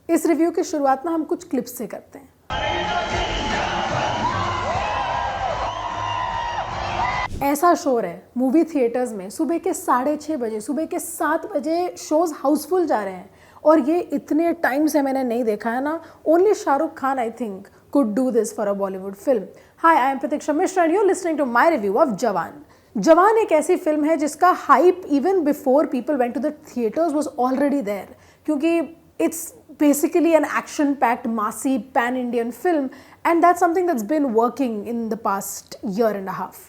इस रिव्यू की शुरुआत ना हम कुछ क्लिप्स से करते हैं। ऐसा शोर है मूवी थिएटर्स में सुबह के 6:30 बजे, सुबह के 7 बजे शोज हाउसफुल जा रहे हैं और ये इतने टाइम से मैंने नहीं देखा है ना। Only Shahrukh Khan I think could do this for a Bollywood film. Hi, I am Pratiksha Mishra and you're listening to my review of Jawan. जवान एक ऐसी फिल्म है जिसका hype even before people went to the theatres was already there, क्योंकि it's basically an action-packed, massy, pan-Indian film, and that's something that's been working in the past year and a half.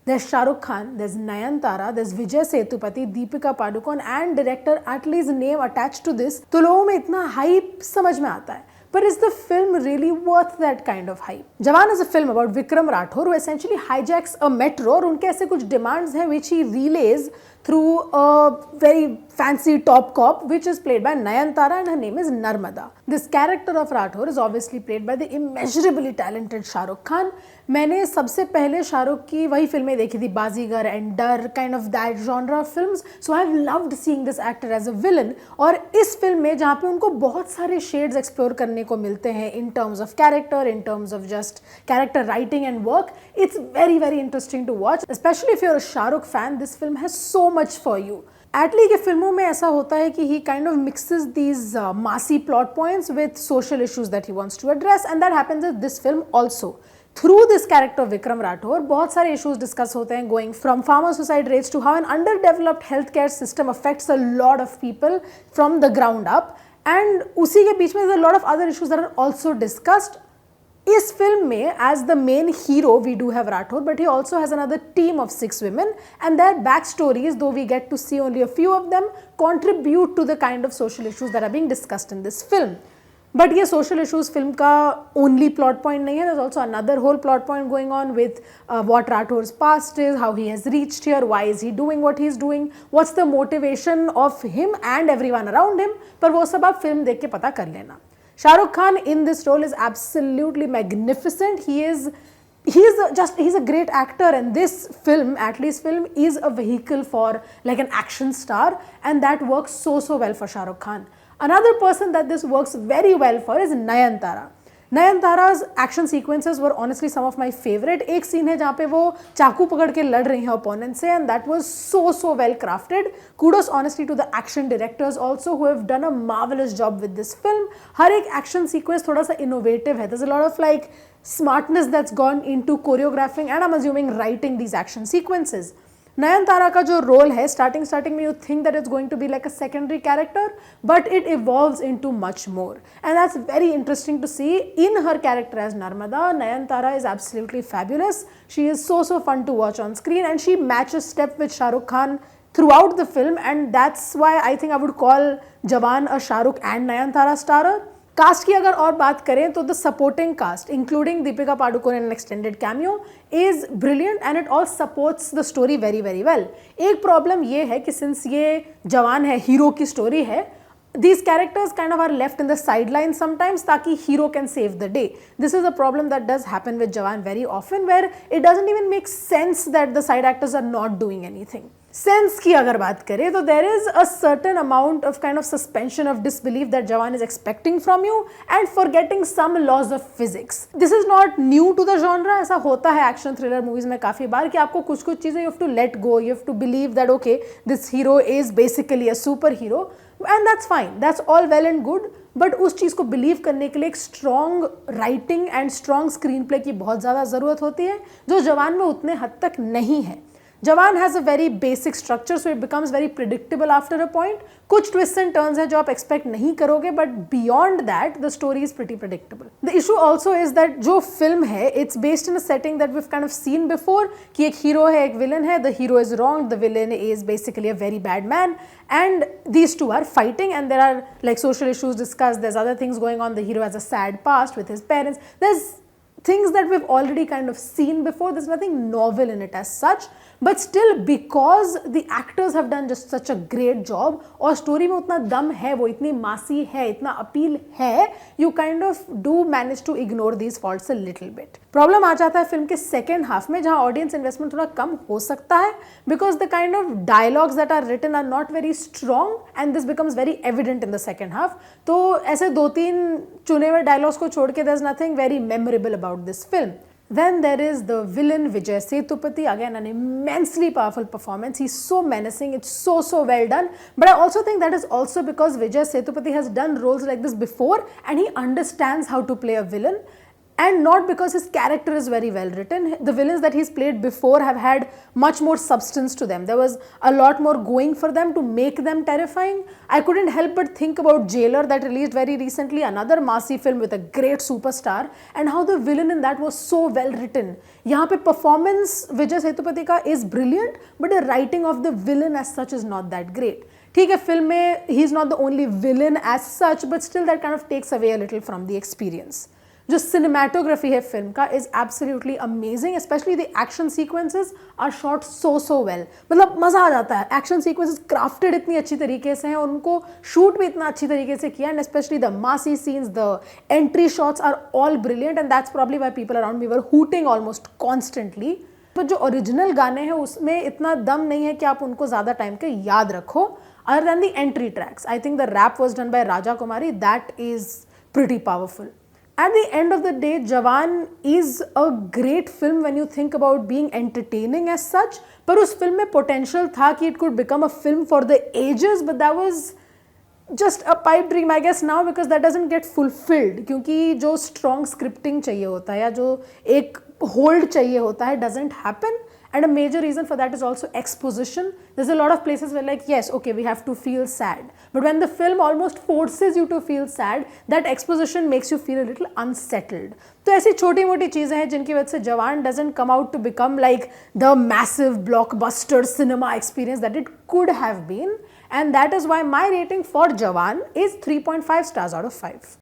There's Shah Rukh Khan, there's Nayanthara, there's Vijay Sethupathi, Deepika Padukone and director Atlee's name attached to this. तो लोगों में इतना hype समझ में आता है. But is the film really worth that kind of hype? Jawan is a film about Vikram Rathore who essentially hijacks a metro और उनके ऐसे कुछ demands हैं which he relays through a very fancy top cop which is played by Nayanthara and her name is Narmada. This character of Rathore is obviously played by the immeasurably talented Shah Rukh Khan. मैंने सबसे पहले शाहरुख की वही फिल्में देखी थी, Baazigar and Darr, kind of that genre of films, so I have loved seeing this actor as a villain. और इस फिल्म में जहाँ पे उनको बहुत सारे शेड्स एक्सप्लोर करने को मिलते हैं in terms of character, in terms of just character writing and work, it's very very interesting to watch, specially if you are a Shahrukh fan. This film has so much for you. Atlee के फिल्मों में ऐसा होता है कि he kind of mixes these massy plot points with social issues that he wants to address and that happens in this film also. Through this character Vikram Rathore बहुत सारे issues discuss होते हैं, going from farmer suicide rates to how an under developed health care system affects a lot of people from the ground up, and उसी के बीच में a lot of other issues that are also discussed. इस film में as the main hero we do have Rathore, but he also has another team of 6 women and their backstories, though we get to see only a few of them, contribute to the kind of social issues that are being discussed in this film. But ये social issues film का only plot point नहीं है. There is also another whole plot point going on with what Rathore's past is, how he has reached here, why is he doing what he is doing, what's the motivation of him and everyone around him. पर वो सब आप film देख के पता कर लेना. Shahrukh Khan in this role is absolutely magnificent. He's a great actor, and this film, Atlee's film, is a vehicle for like an action star, and that works so well for Shah Rukh Khan. Another person that this works very well for is Nayanthara. Nayanthara's action sequences were honestly some of my favorite. एक scene है जहाँ पे वो चाकू पकड़ के लड़ रही हैं opponent से, and that was so well crafted. Kudos honestly to the action directors also who have done a marvelous job with this film. हर एक action sequence थोड़ा सा innovative है. There's a lot of like smartness that's gone into choreographing and I'm assuming writing these action sequences. Nayantara का जो role है starting में you think that it's going to be like a secondary character, but it evolves into much more, and that's very interesting to see. In her character as Narmada, Nayanthara is absolutely fabulous. She is so fun to watch on screen, and she matches step with Shah Rukh Khan throughout the film, and that's why I think I would call Jawan a Shah Rukh and Nayanthara starrer. Cast की अगर और बात करें तो the supporting cast including Deepika Padukone in an extended cameo is brilliant and it all supports the story very well. एक problem ये है कि सिंस ये जवान है, हीरो की स्टोरी है, these characters kind of are left in the sidelines sometimes ताकि hero can save the day. This is a problem that does happen with Jawan very often, where it doesn't even make sense that the side actors are not doing anything. Sense की अगर बात करें तो there is a certain amount of kind of suspension of disbelief that Jawan is expecting from you and forgetting some laws of physics. This is not new to the genre. ऐसा होता है action thriller movies में काफ़ी बार कि आपको कुछ चीज़ें you have to let go, you have to believe that okay, this hero is basically a superhero. And that's fine, that's all well and good, but उस चीज़ को बिलीव करने के लिए एक strong writing and strong screen play की बहुत ज़्यादा ज़रूरत होती है, जो जवान में उतने हद तक नहीं है. Jawan has a very basic structure, so it becomes very predictable after a point. कुछ ट्विस्ट एंड टर्न्स हैं जो आप एक्सपेक्ट नहीं करोगे, but beyond that the story is pretty predictable. The issue also is that जो फिल्म है it's based in a setting that we have kind of seen before, कि एक हीरो है, एक विलन है, the hero is wrong, the villain is basically a very bad man, and these two are fighting, and there are like social issues discussed, there's other things going on, the hero has a sad past with his parents, there's things that we've already kind of seen before, there's nothing novel in it as such. But still because the actors have done just such a great job और story में उतना दम है, वो इतनी मासी है, इतना अपील है, you kind of do manage to ignore these faults a little bit. Problem आ जाता है फिल्म के सेकेंड हाफ में, जहां ऑडियंस इन्वेस्टमेंट थोड़ा कम हो सकता है because the kind of dialogues that are written are not very strong and this becomes very evident in the second half. तो ऐसे 2-3 चुने हुए डायलॉग्स को छोड़ के there is nothing very memorable about this film. Then there is the villain Vijay Sethupathi, again an immensely powerful performance. He's so menacing, it's so well done. But I also think that is also because Vijay Sethupathi has done roles like this before and he understands how to play a villain. And not because his character is very well written. The villains that he's played before have had much more substance to them. There was a lot more going for them to make them terrifying. I couldn't help but think about Jailer that released very recently, another massy film with a great superstar, and how the villain in that was so well written. यहाँ पे performance Vijay Sethupathi का is brilliant, but the writing of the villain as such is not that great. ठीक है, film में he is not the only villain as such, but still that kind of takes away a little from the experience. जो cinematography है film का is absolutely amazing, specially the action sequences are shot so well. मतलब मजा आ जाता है, action sequences crafted इतनी अच्छी तरीके से हैं और उनको शूट भी इतना अच्छी तरीके से किया, and specially the massy scenes, the entry shots are all brilliant and that's probably why people around me were hooting almost constantly. तो जो ओरिजिनल गाने हैं उसमें इतना दम नहीं है कि आप उनको ज़्यादा टाइम के याद रखो. Other than the entry tracks, I think the rap was done by Raja Kumari, that is pretty powerful. At the end of the day, Jawan is a great film when you think about being entertaining as such. पर उस film में potential था कि it could become a film for the ages, but that was just a pipe dream I guess now because that doesn't get fulfilled. क्योंकि जो strong scripting चाहिए होता है या जो एक hold चाहिए होता है doesn't happen. And a major reason for that is also exposition. There's a lot of places where like, yes, okay, we have to feel sad. But when the film almost forces you to feel sad, that exposition makes you feel a little unsettled. तो ऐसी छोटी मोटी चीज़ें हैं जिनकी वजह से जवान doesn't come out to become like the massive blockbuster cinema experience that it could have been. And that is why my rating for Jawan is 3.5 stars out of 5.